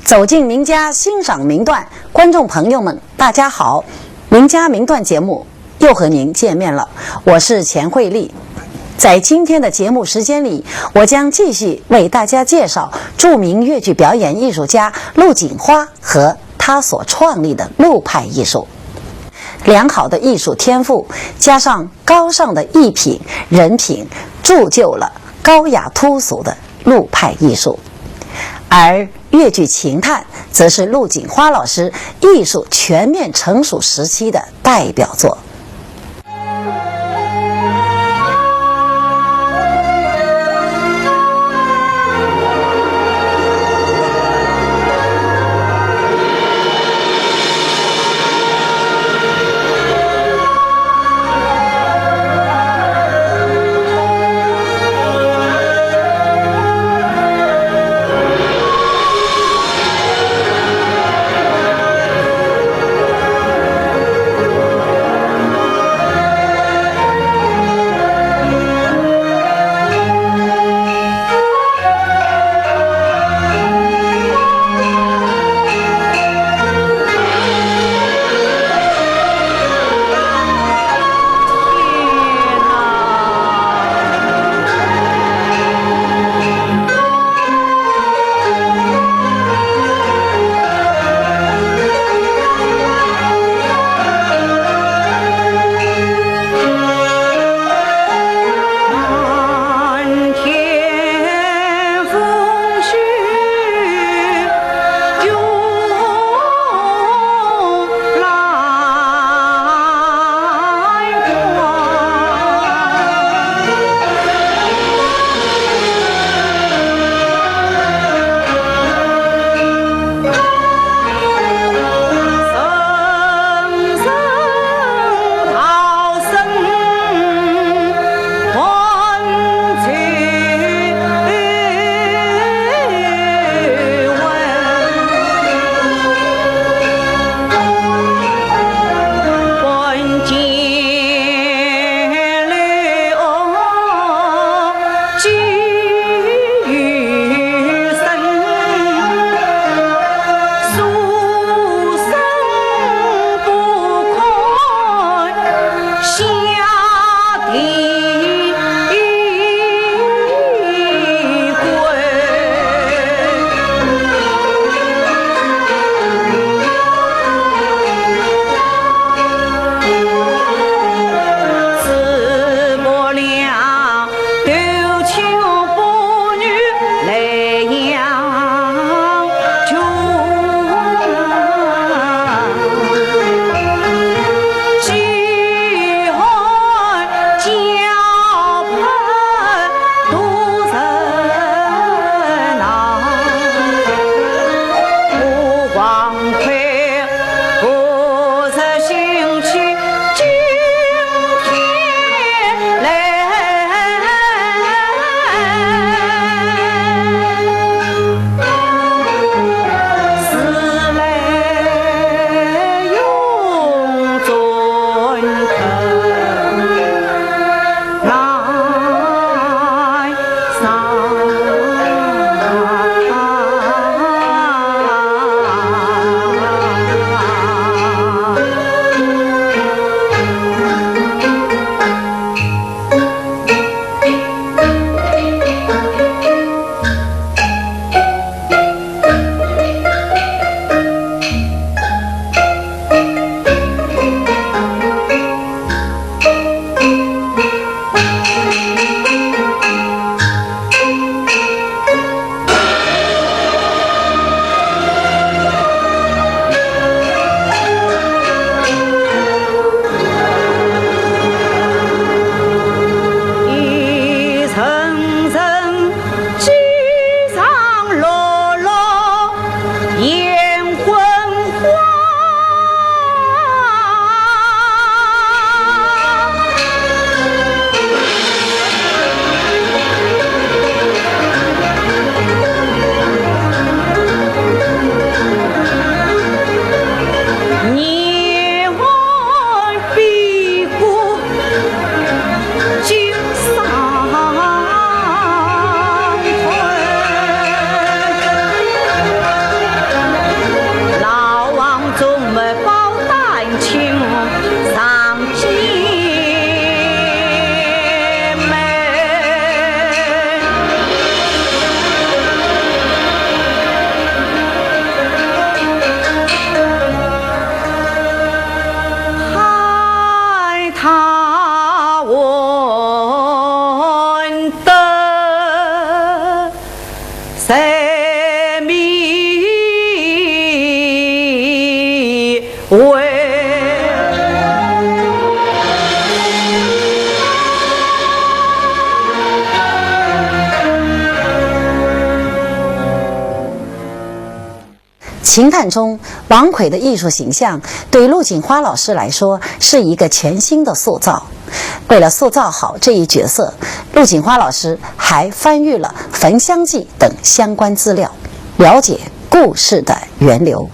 走进名家欣赏名段，观众朋友们大家好，名家名段节目又和您见面了，我是钱慧丽。在今天的节目时间里，我将继续为大家介绍著名越剧表演艺术家陆锦花和他所创立的陆派艺术。良好的艺术天赋加上高尚的艺品人品，铸就了高雅突俗的陆派艺术。而越剧情探则是陆锦花老师艺术全面成熟时期的代表作。情探中，王奎的艺术形象对陆锦花老师来说是一个全新的塑造。为了塑造好这一角色，陆锦花老师还翻阅了《焚香记》等相关资料，了解故事的源流。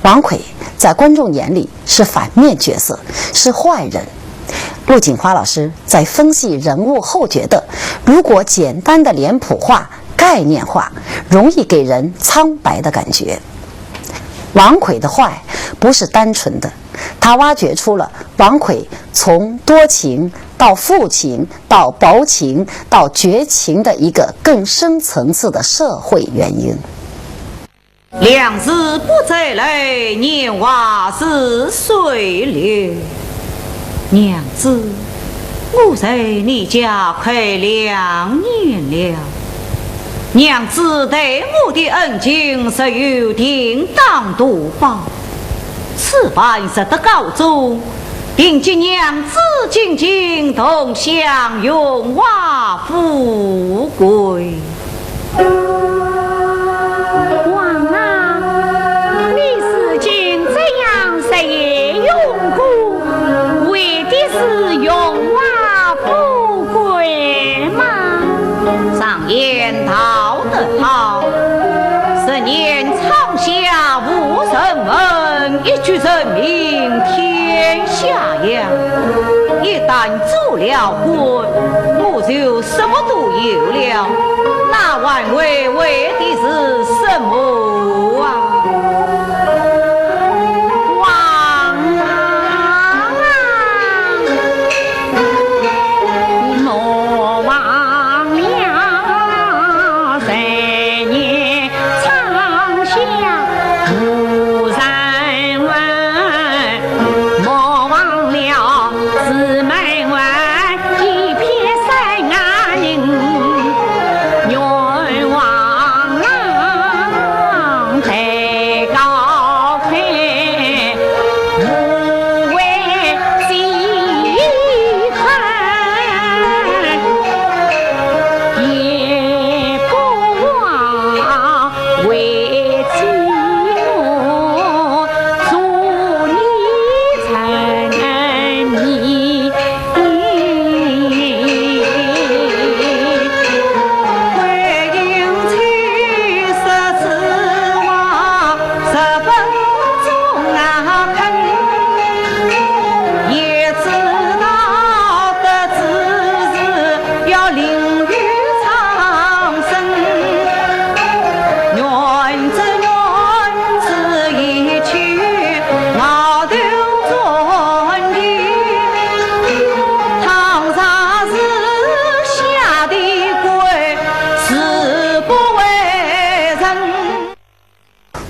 王奎在观众眼里是反面角色，是坏人。陆锦花老师在分析人物后觉得，如果简单的脸谱化、概念化，容易给人苍白的感觉。王奎的坏不是单纯的，他挖掘出了王奎从多情到负情到薄情到绝情的一个更深层次的社会原因。良日不再来，年华似水流。娘子，我在你家快2年了。娘子对我的恩情实有定当督报，此番实得告终，并及娘子静静同享荣华富贵。言道得好，10年长夏无人闻，一举人民天下扬。一旦做了官，我就什么都有了，那还为的是什么啊？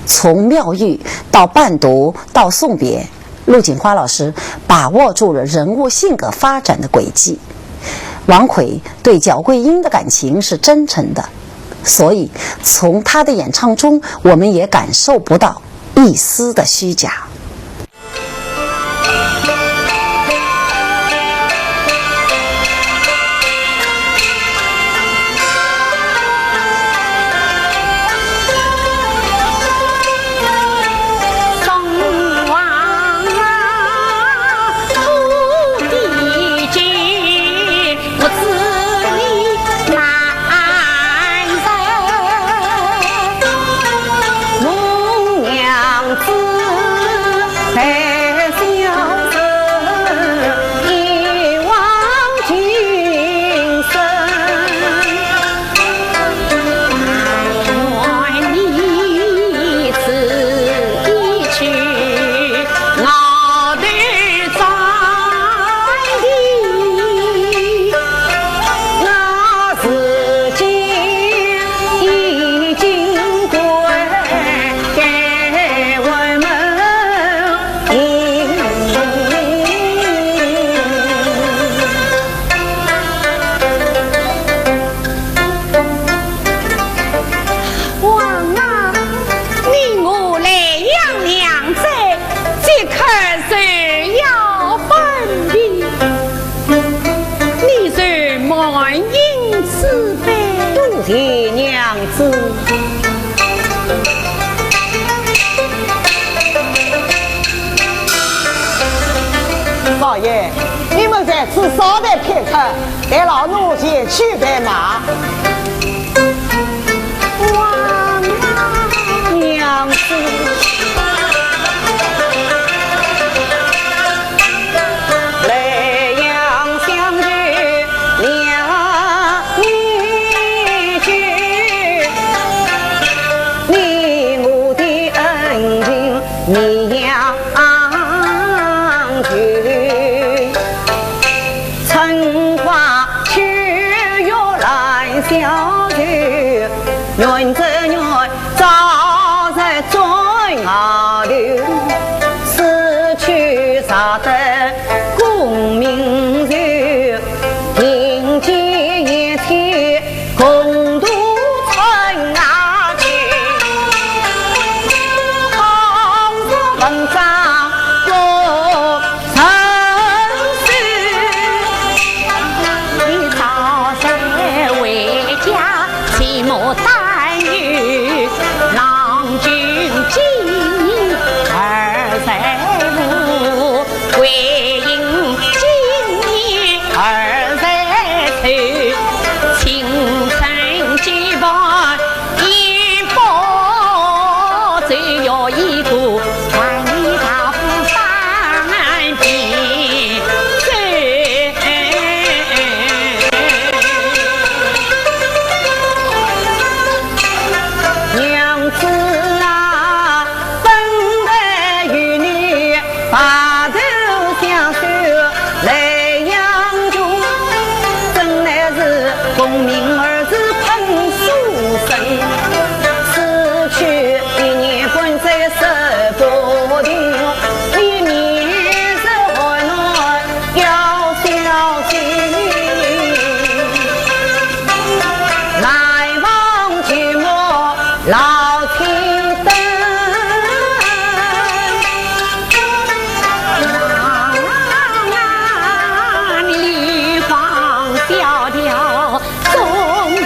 从妙玉到伴读到送别，陆锦花老师把握住了人物性格发展的轨迹。王奎对角桂英的感情是真诚的，所以从他的演唱中，我们也感受不到一丝的虚假。我自观音慈悲，多谢娘子。少爷，你们在此稍待片刻，待老奴前去备马。王娘子。愿这愿早在最后头，失去啥得功名寿，迎接一天共度春夏秋。红日文章过成书，你早生为家起莫大。郎君今25，归隐今年23头，青春几番一波，最要一个万里大夫三边走。娘子啊，本来与你白头相守来养中，真乃是功名儿子喷书生，失去一年半载十不停，为民生活难要小心，来往寂寞老天灯，你放调调总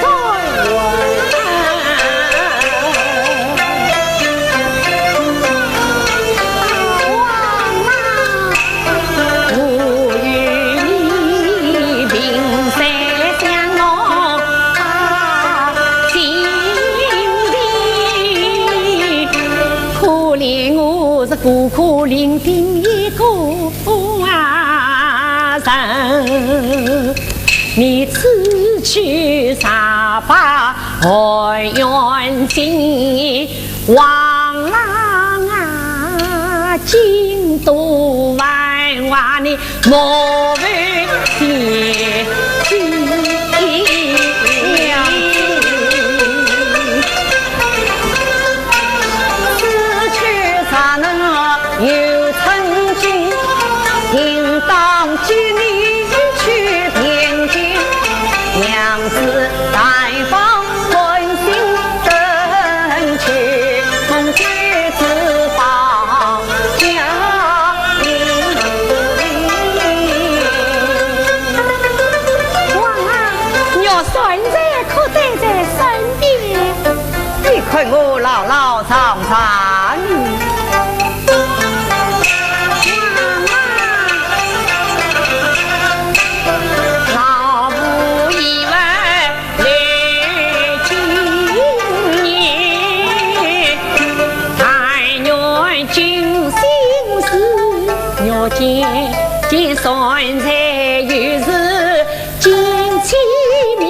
在我。我与你并肩相望，可怜我是孤苦伶仃一个人，你此去杀伐何远近？王郎啊，京都万万你莫为天有曾经应当接你去边境，娘子带访关心争取，梦妻子保家庭。哇，我孙子可待在身边，你看我老老长长。见酸菜有时见起面，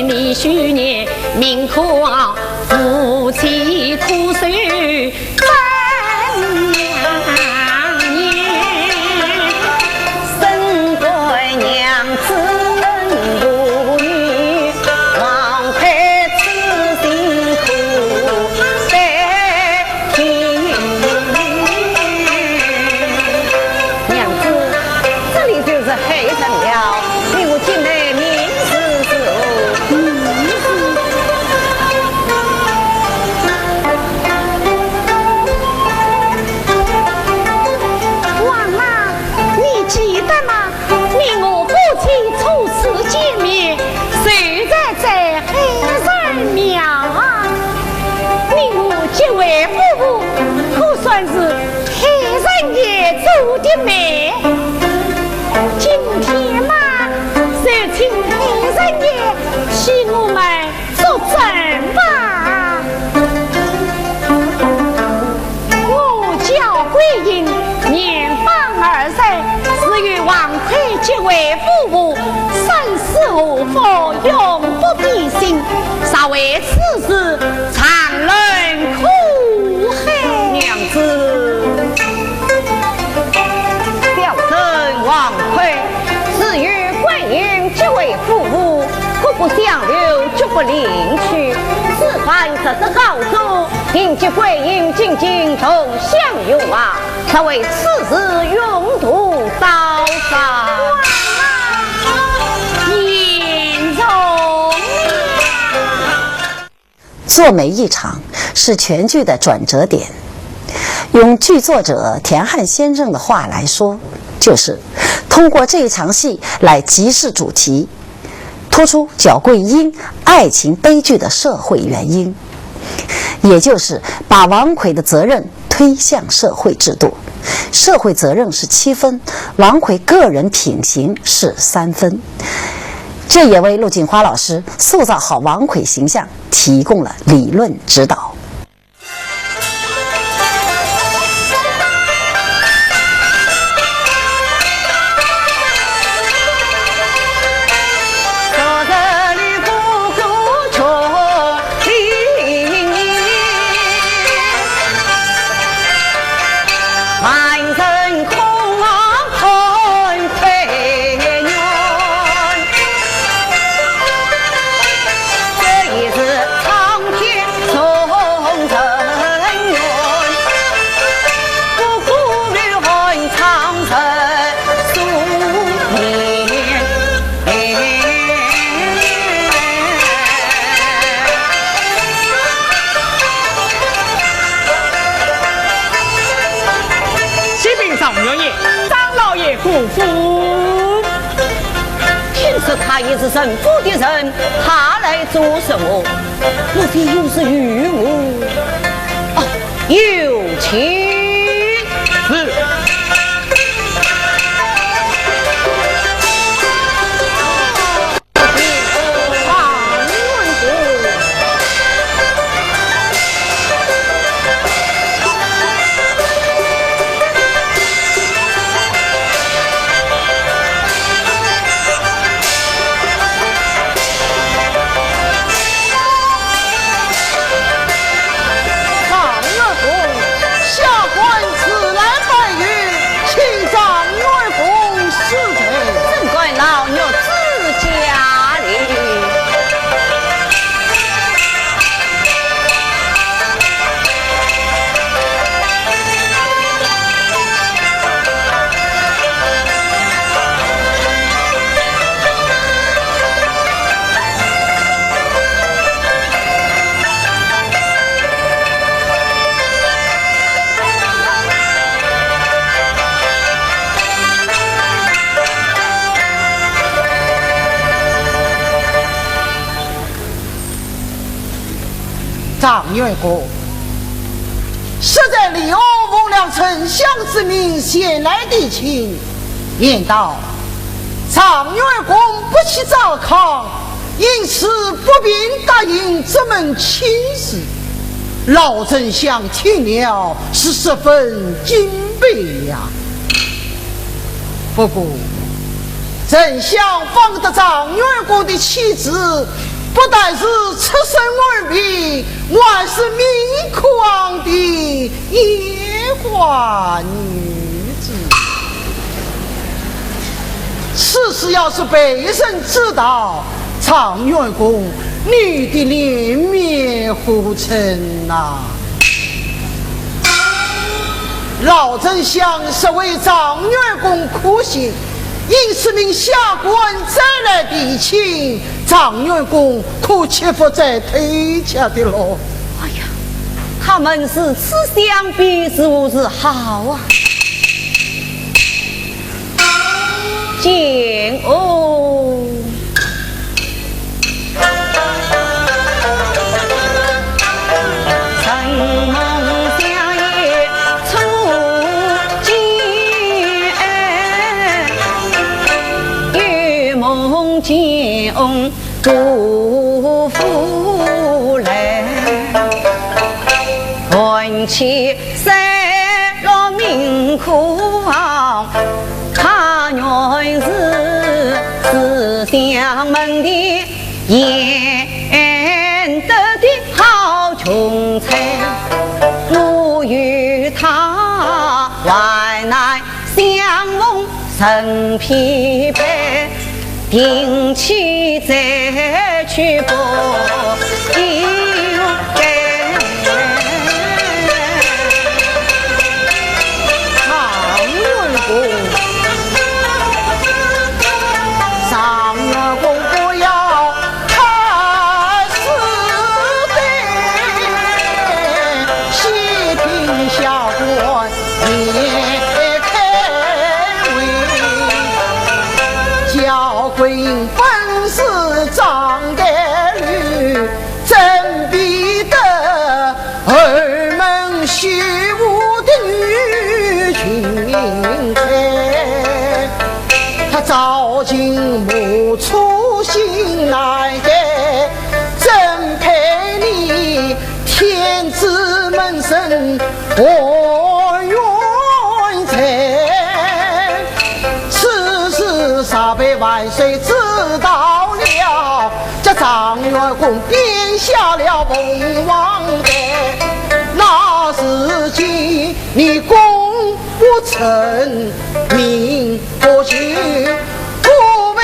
你许年命可望夫妻苦守分两年，身为娘子恩母女，王配此辛苦待天。黑成了，令我进来明知是我的妹，今天嘛，就请黑人爷替我们作证吧。我叫桂英，年方20，是与王奎结为夫妇，生死无法，永不变心。稍为此事，常人苦恨。娘子，表侄王奎是与桂英结为夫妇，可不相留，绝不离去。此番这是告诉，迎接桂英进京同享用啊，才为此事永途遭杀。做媒一场是全剧的转折点。用剧作者田汉先生的话来说，就是通过这一场戏来集市主题，突出角桂英爱情悲剧的社会原因，也就是把王奎的责任推向社会制度。社会责任是7分，王奎个人品行是3分。这也为陆锦华老师塑造好王奎形象提供了理论指导。他也是神父的人，他来做什么？莫非又是渔翁？哦，有情是。张元国，实在李欧奉了丞相之命前来地请，言道张元公不去赵康，因此不便答应这门亲事。老丞相听了是十分敬佩呀。不过丞相放得张元公的妻子不但是出身文凭，还是明狂的野花女子。此事要是被人知道，张元公女的脸面糊成呐！老丞相是为张元公苦心，因此命下官再来提亲，张元公可切不再推下的喽。哎呀，他们是此相彼此是好啊！见哦，承蒙相爷初见。金杜甫来，闻起三落明哭他原是相门的演得的好穷才，我与他万难相逢成疲惫，定期再去过一该常文公，常文公不要看死的，细听下官也开胃，教规本是张盖律，真比得儿门虚无的女群才，他早经目出心来的，真配你天子门生我愿才，此事杀被万岁知道了，这张元公编下了凤凰台，那时今你功不成名不去，不为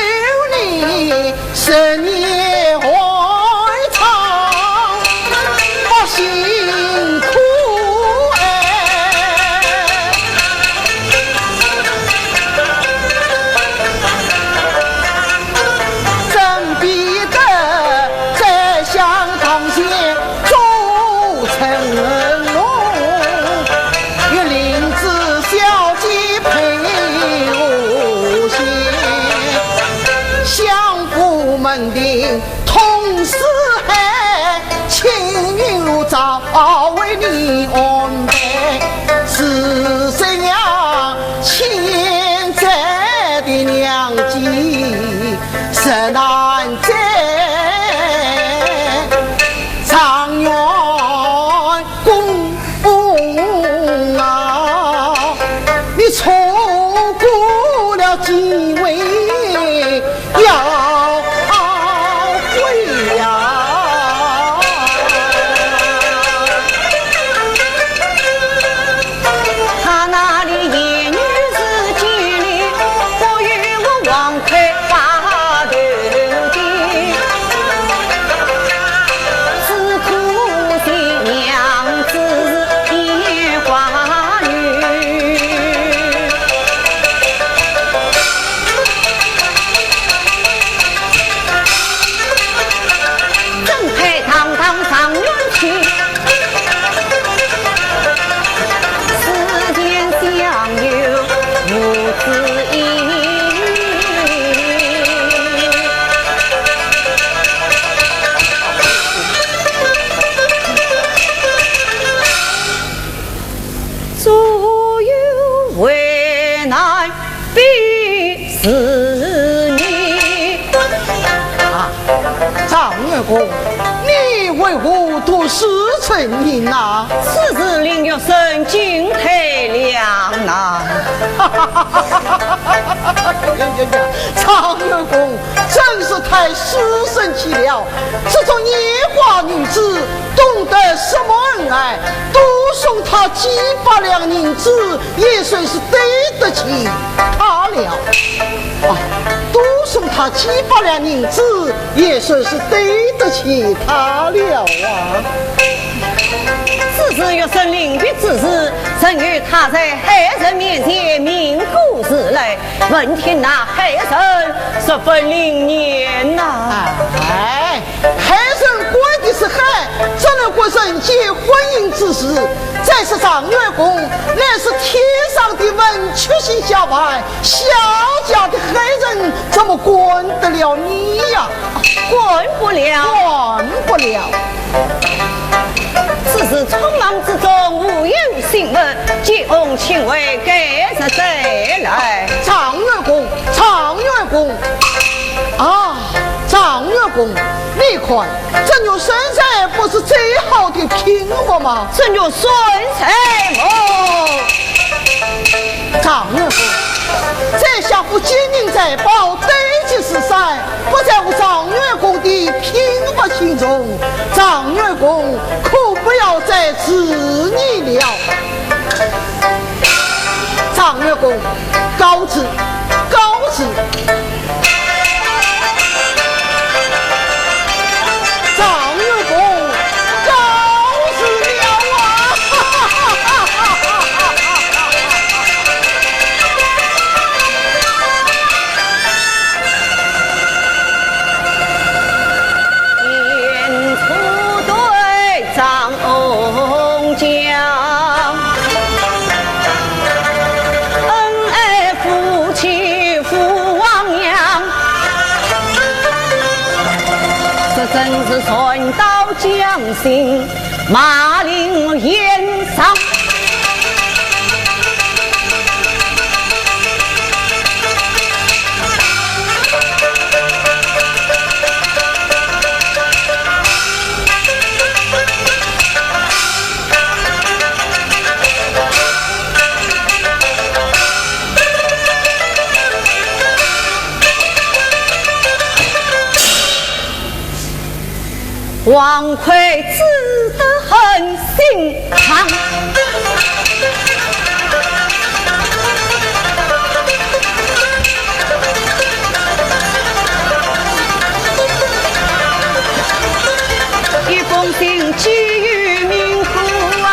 你深夜怀藏我辛苦真比得在香堂前周成龙，与林子小姐配无限，相府门庭同四海，青云早为你安排，是谁呀欠债的娘亲实难在，常元公啊，你错过了机会要回呀。他那里言语是激烈，我与我王魁发头的，是苦心娘子烟花雨，正配堂堂上元去，世间相有母子意。所有为难必是你。张元公，你为何读诗成名呐？此事令有神经太凉呐！张元公真是太失神气了，这种年华女子懂得什么恩爱，多送她几百两银子，也算是对得起她了。多送她几百两银子，也算是对得起她了啊。此事若是另辟之事，曾与他在海神面前鸣鼓之类，闻听那海神十分灵验呐。海神关的是海，怎能过人间婚姻之事？再是张元公，乃是天上的文曲星下凡，小家的海人怎么管得了你呀？管不了，管不了。此事匆忙之中无有新闻，急翁请为该是谁来？张元公，张元公啊！公，你看这女孙才不是最好的苹果吗？这女孙才张月公，这下不金银财宝堆积石山，不在乎张月公的苹果心中。张月公可不要再执你了。张月公，告辞，告辞。张月公，告辞了啊！演出对张瓯将。真是顺道将心，马令燕上。王奎只得很心肠，一封信寄予明府啊，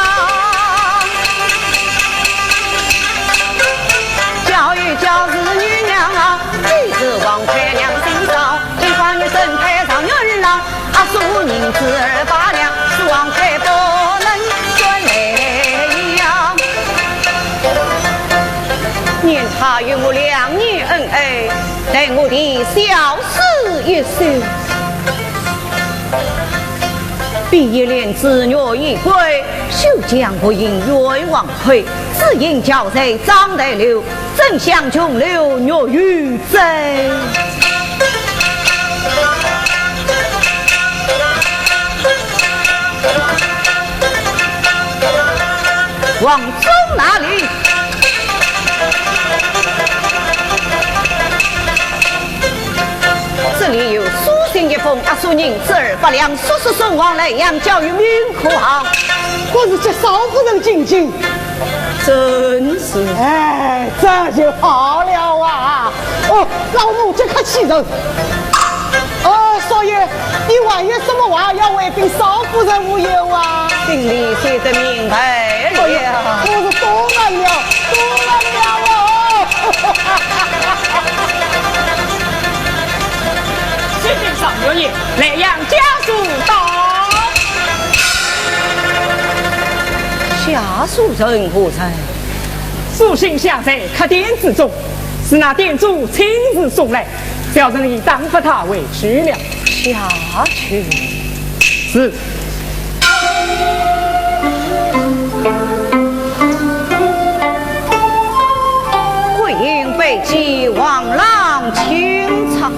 教育教子女娘啊，弟子王奎良心少，一番女生配上女儿郎。苏宁子儿八两，是王奎不能尊美样。念他与我2年恩爱，待我的小事一事。毕业连子女已归，休将不应冤枉亏，只因教贼张得溜，真相穷流虐于贼。往走哪里？这里有书信一封，阿叔宁子儿8两，速速送往莱阳，交于明库行。我是这少夫人进京，真是，哎，这就好了啊！哦，老奴这可气人。少爷，你万一什么话要回禀少夫人无有啊？心里写得明白了呀！我是多难了，多难了哦！启禀上元爷，莱阳家属到。下属人何在？书信下在客店之中，是那店主亲自送来，小人已当发他为去了。下去是。桂英被击，王郎清唱。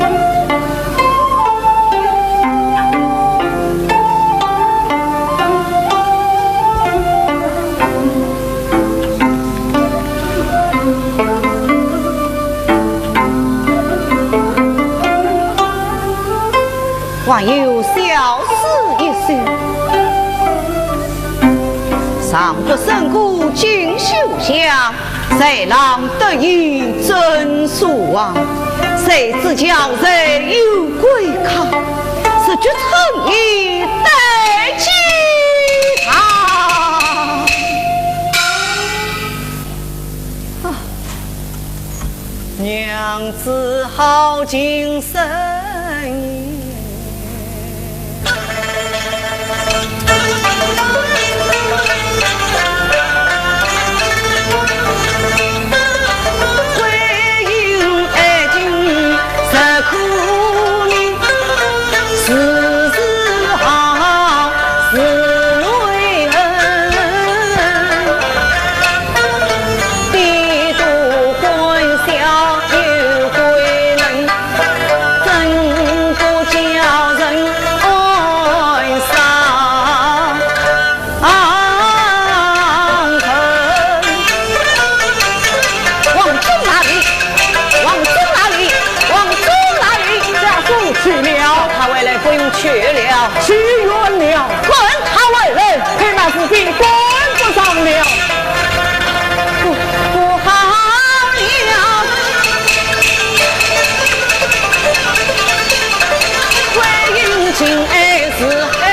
还有小事一事，上不胜顾锦绣香，谁让得意真书王？谁知叫人有归康，是绝诚意待其他。娘子好精神。来不用去了，去远了，管他为人，陪那自己管不上了，不好了，为迎亲儿子儿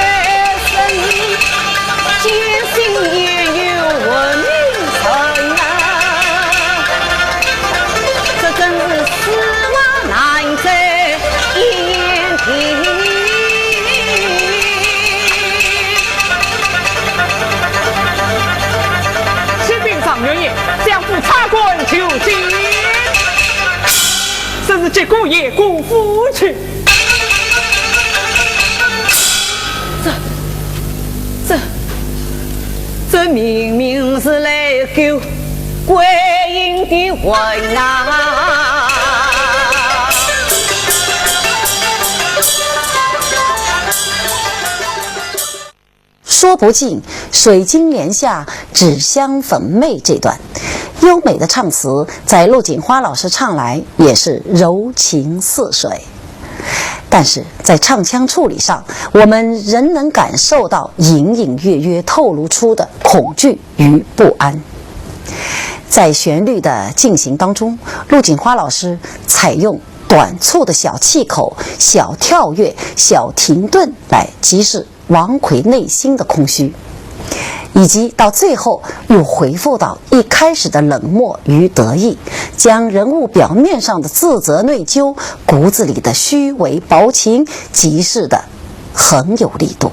孙，艰辛也有问名声啊，这真是死亡难择一言平。将父插棍求见，甚至结果也辜负去。这明明是来救归隐的魂啊！说不尽水晶帘下只香粉媚这段优美的唱词，在陆锦花老师唱来也是柔情似水，但是在唱腔处理上，我们仍能感受到隐隐约约透露出的恐惧与不安。在旋律的进行当中，陆锦花老师采用短促的小气口、小跳跃、小停顿来击示王奎内心的空虚，以及到最后又回复到一开始的冷漠与得意，将人物表面上的自责内疚、骨子里的虚伪薄情极示的很有力度。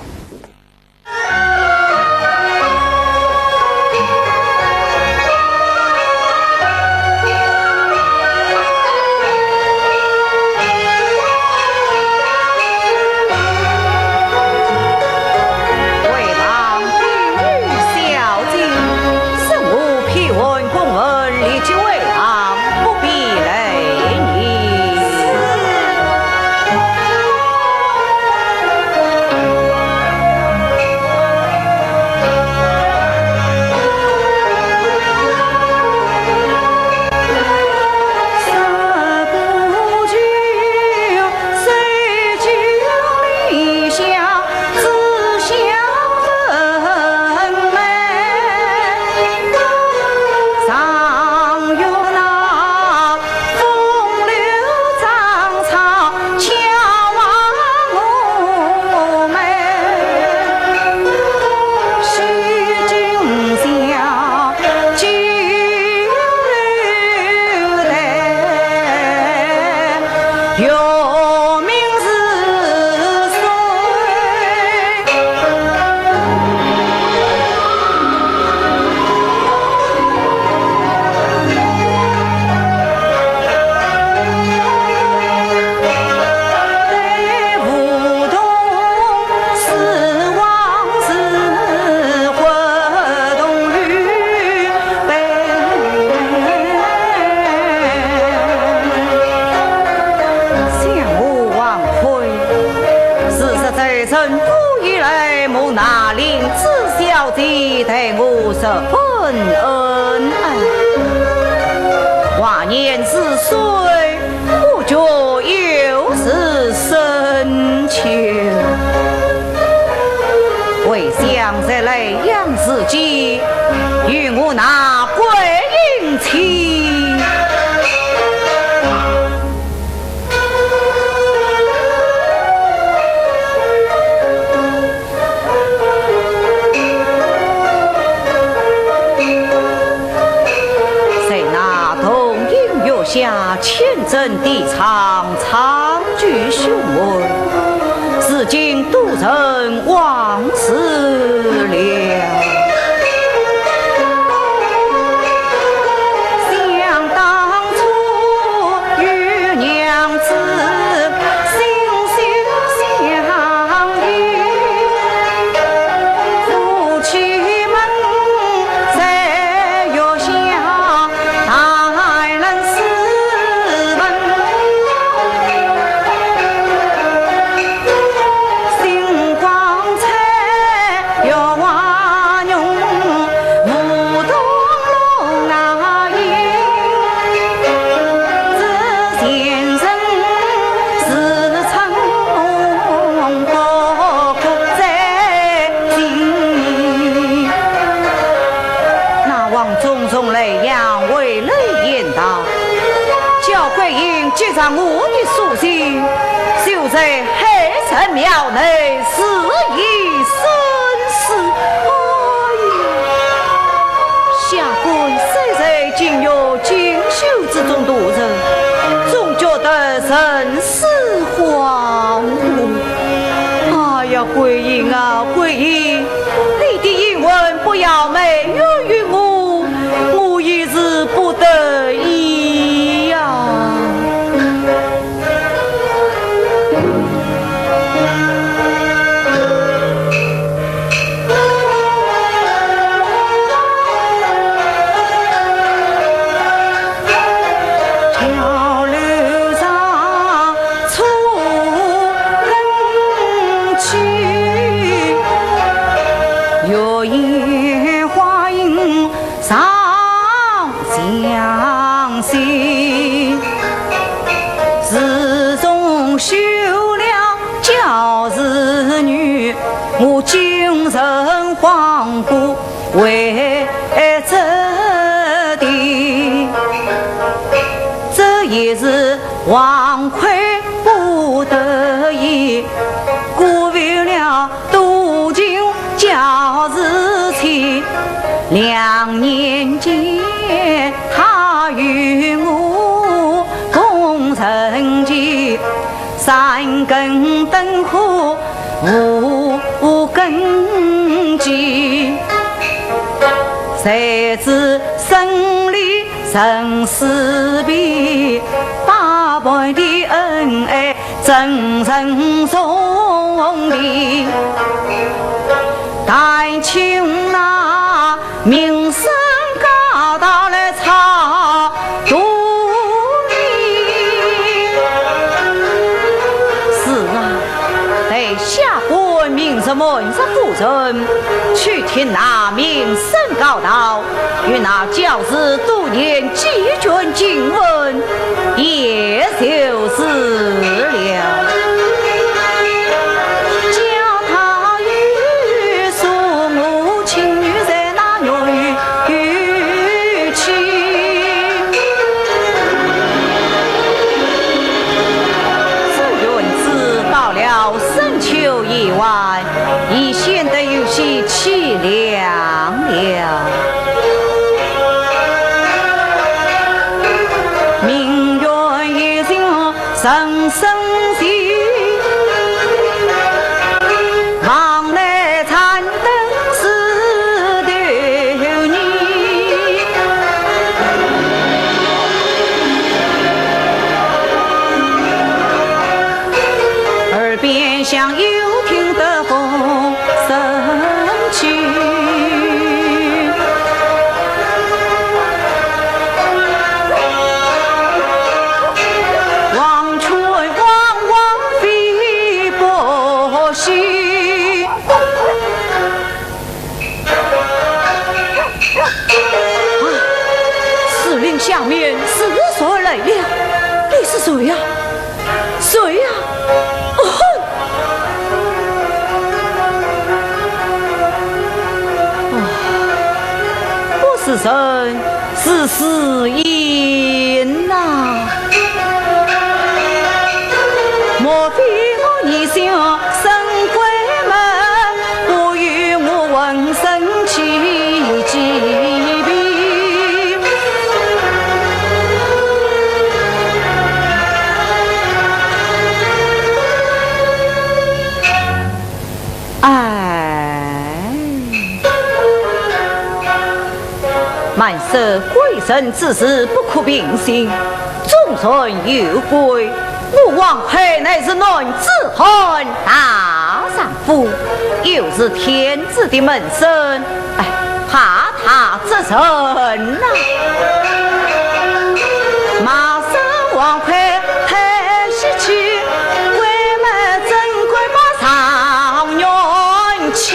对我十分恩爱，华年之岁，我觉又是深秋。为想在来养自己，与我那归隐妻。下千真地唱，唱句雄伟，至今独人忘事了。想当初与娘子心心相依，夫妻们在月下待人思。就将我的书信绣在黑神庙内，肆意生死。下官虽在今有锦绣之中度日，总觉得人世恍惚。哎呀，桂英啊，桂英，你的英文不要埋怨于我，我也是不得已呀。我精神恍惚，为这的，这也是王魁不得已，过为了渡尽教日期。2年间，他与我共成疾，3根灯火无根基，谁知生离生死别，八辈的恩爱真诚送礼，但求那名声高到了草肚里。是啊，得下官明日门上夫人去听那名声高道，与那教师多年几卷经文，也就是了。意外已显得有些凄凉了，命运已经生生地往来残灯似流年，耳边像有风声去，望春望飞不息，司令下面是谁来了？你是谁呀？谁呀？是神是死因呐！莫非我一生生鬼门，不与我闻声起疾病？满涉鬼神之事不可平行，众人有归，我王佩乃是男子汉大丈夫，又是天子的门生，怕他这人呐！马上王佩太喜气，为么珍贵马上元气？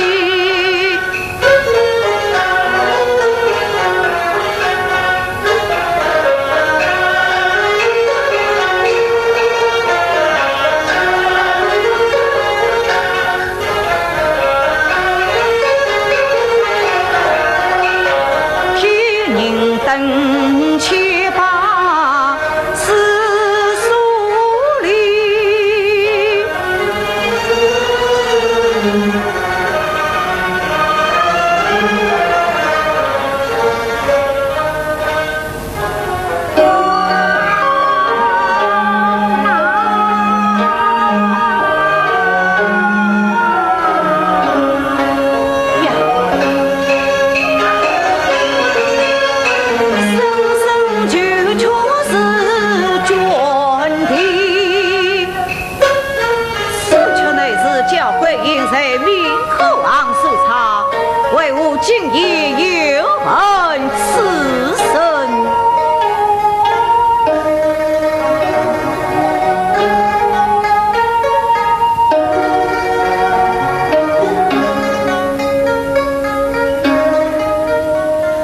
灯去把人民口昂所差，为吾今夜有恩赐身。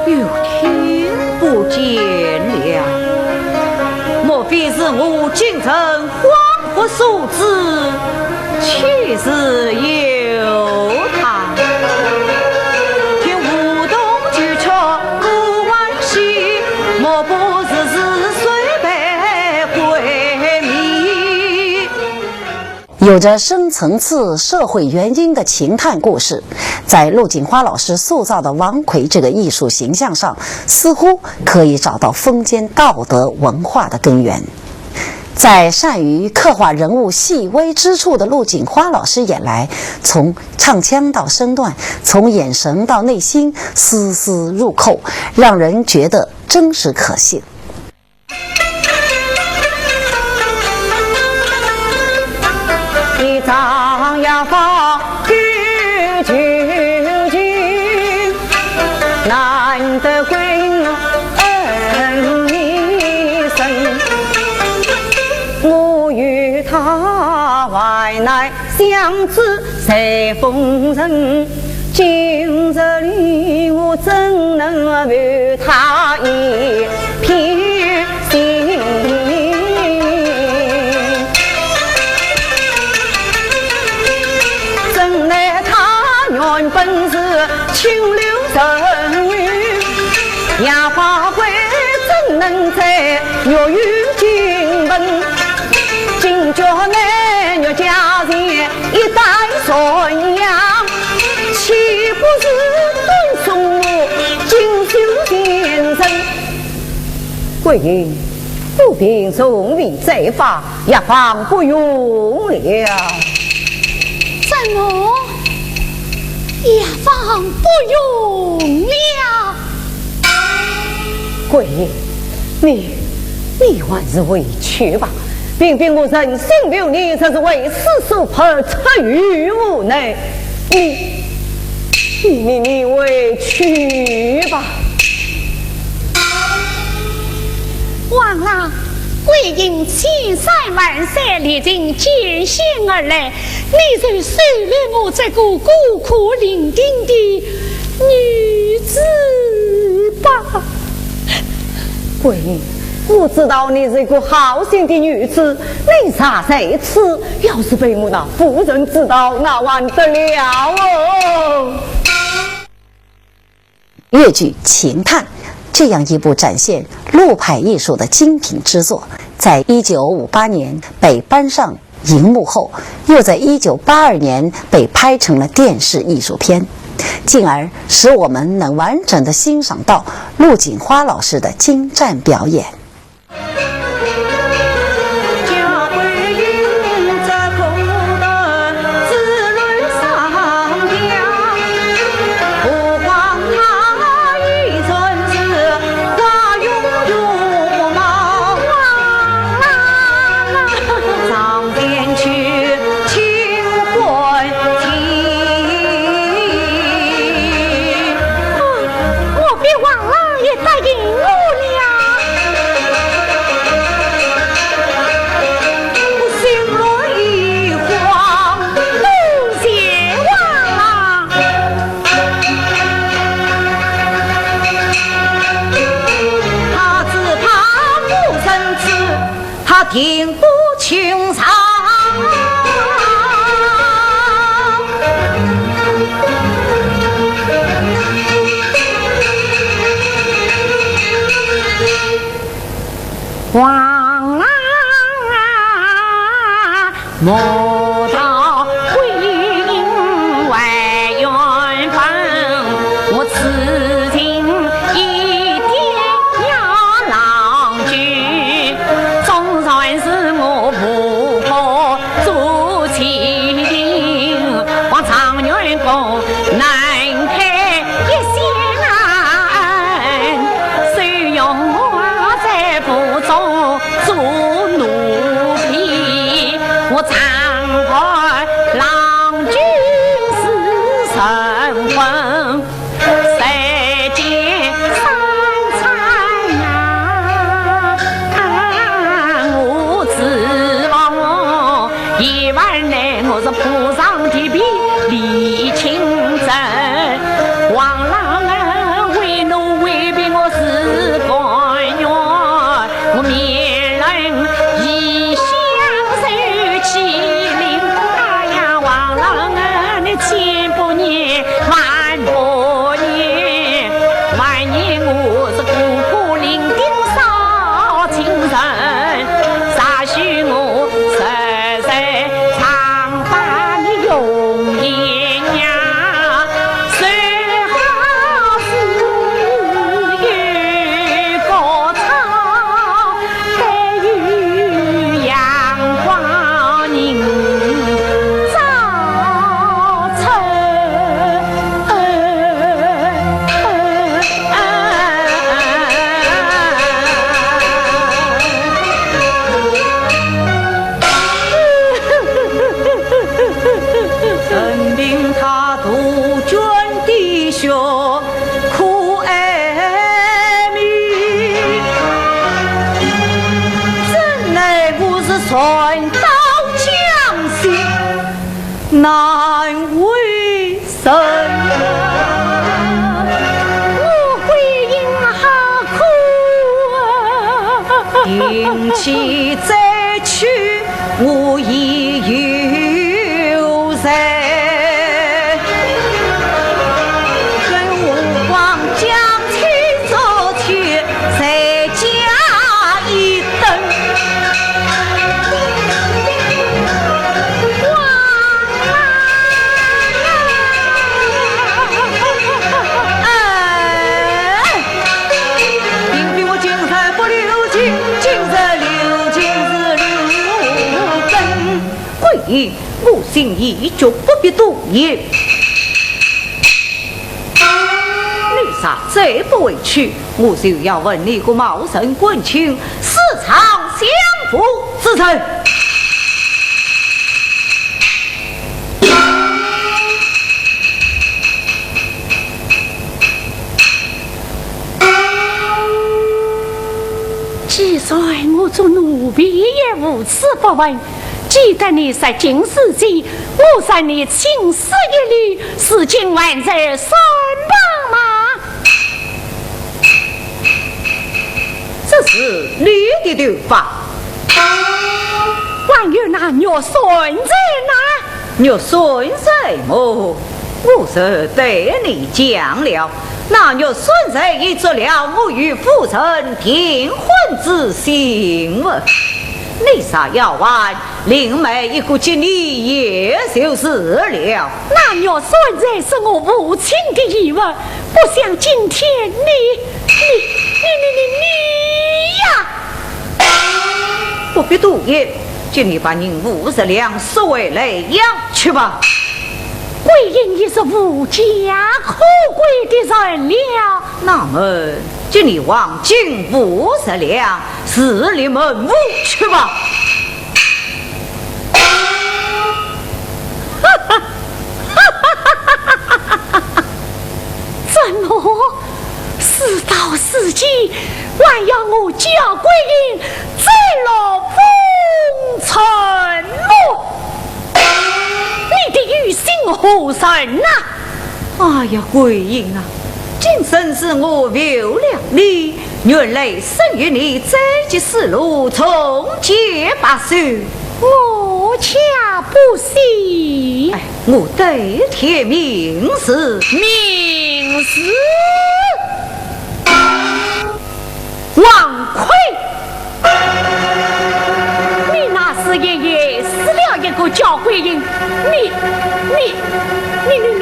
有天不见了，莫非是我京城荒芜所致？岂是有他？听吴东举出古玩戏，莫不是岁白鬼迷。有着深层次社会原因的情探故事，在陆锦花老师塑造的王奎这个艺术形象上，似乎可以找到封建道德文化的根源。在善于刻画人物细微之处的陆锦花老师眼来，从唱腔到身段，从眼神到内心，丝丝入扣，让人觉得真实可信。一张牙坊玉究竟，难得贵恩一生。我与他外来相知谁风尘，今日里我怎能与他一片心？怎奈他原本是清流神女，牙花会怎能在越狱进门？今朝男女家人一代传扬，岂不是敦送我锦绣前程？贵人不平送礼在法，牙房不用了。怎么牙房不用了？贵人，你还是回去吧。偏偏我人生留你，这是为世所迫，出于无奈。你回去吧。王郎，贵人千山万山历尽艰险而来，你就收留我这个孤苦伶仃的女子吧。贵人，我知道你是一个好心的女子，你啥在此？要是被我那夫人知道，那完得了哦。越剧《情探》这样一部展现陆派艺术的精品之作，在1958年被搬上荧幕后，又在1982年被拍成了电视艺术片，进而使我们能完整地欣赏到陆锦花老师的精湛表演。听不清唱，王郎啊，莫道归隐外远方，我此情一定要郎君。总算是我不可做起定，望常员公难开一线案，谁用我在府中做奴婢，我常难为神。我归阴好苦啊！定期再去，我已有人。跟我光将妻做去，再加一等。我心意就不必多言。你啥再不委屈，我就要问你个茂盛滚青市场相扶之称。既然我做奴婢也无此不问。记得你在进士记，我在你青丝一缕，是今晚在三帮吗？这是你的头发。还有那肉笋在哪？肉笋在么？我是对你讲了，那肉笋在已做了我与夫人订婚之行了。你啥要玩？另外一个经理也就是了。那肉笋在是我母亲的遗物，不像今天你呀！不必多言，请你把您50两收回来养去吧。贵人也是无家可归的人了，那么请你往进50两市里门屋去吧。怎么事到如今，还要我叫贵人再落风尘么？你的于心何神呐？哎呀，贵人啊，今生是我留了你，原来生于你这级思路从结把手。我恰不信。哎，我对天明示，明示王奎，你那是爷爷死了一个叫贵人，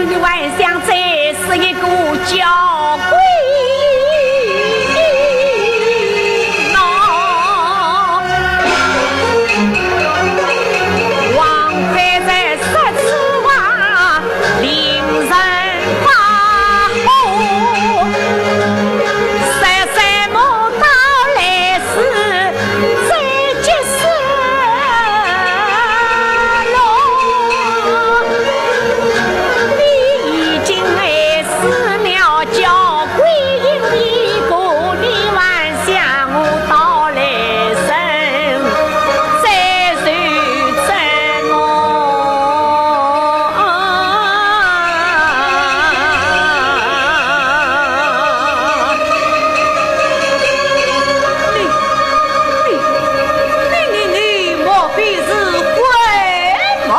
你还想再是一个叫贵人呢？王奎在10次话令人发火，三莫到来时再结识喽。你已经爱死了叫贵人一个，你还想我到来生再受折磨？你莫非是回梦？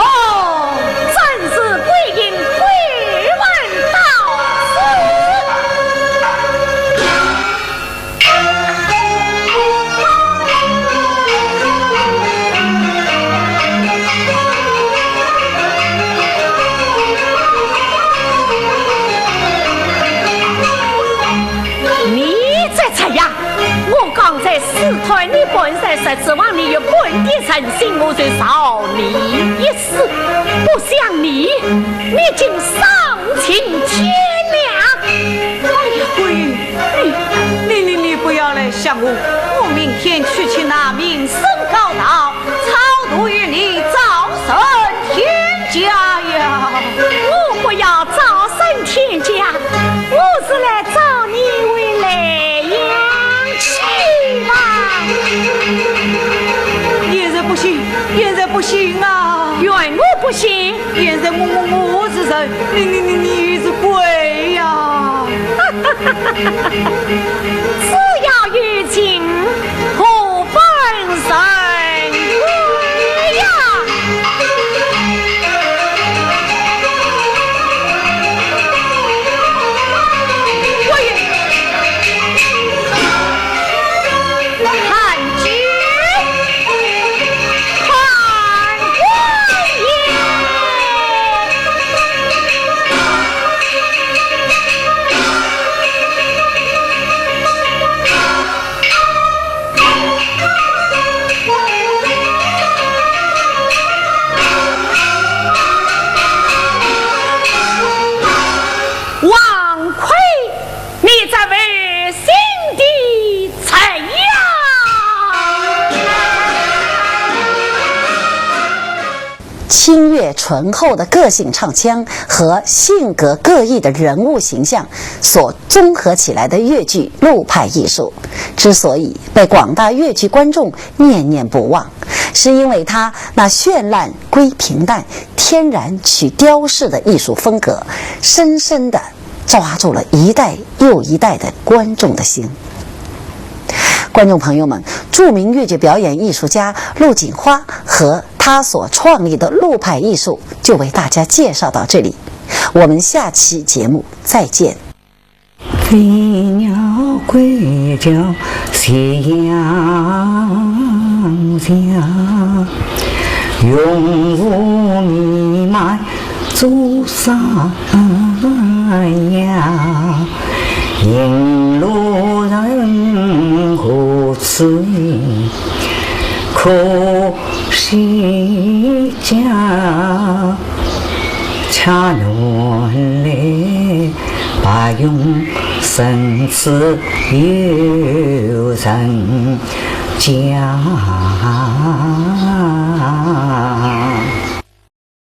真是贵人贵万道士。你这怎样？我刚才试探你本身是指望你有本的诚心，我就饶你一死。不像你竟丧尽天良。哎呀，贵人，你不要来想我，我明天去那名声高道，超度与你早生天家呀！我不要早生天家，我是来找你为来养去嘛。现在不行啊！怨我不行，现在我你是鬼呀！只要遇情，何本身鬼呀？清越醇厚的个性唱腔和性格各异的人物形象所综合起来的越剧陆派艺术，之所以被广大越剧观众念念不忘，是因为它那绚烂归平淡、天然取雕饰的艺术风格，深深地抓住了一代又一代的观众的心。观众朋友们，著名越剧表演艺术家陆锦花和他所创立的陆派艺术就为大家介绍到这里，我们下期节目再见。飞鸟归叫夕阳下，永无弥漫朱砂呀，引路人何辞可惜家，恰论来把用生死有人家。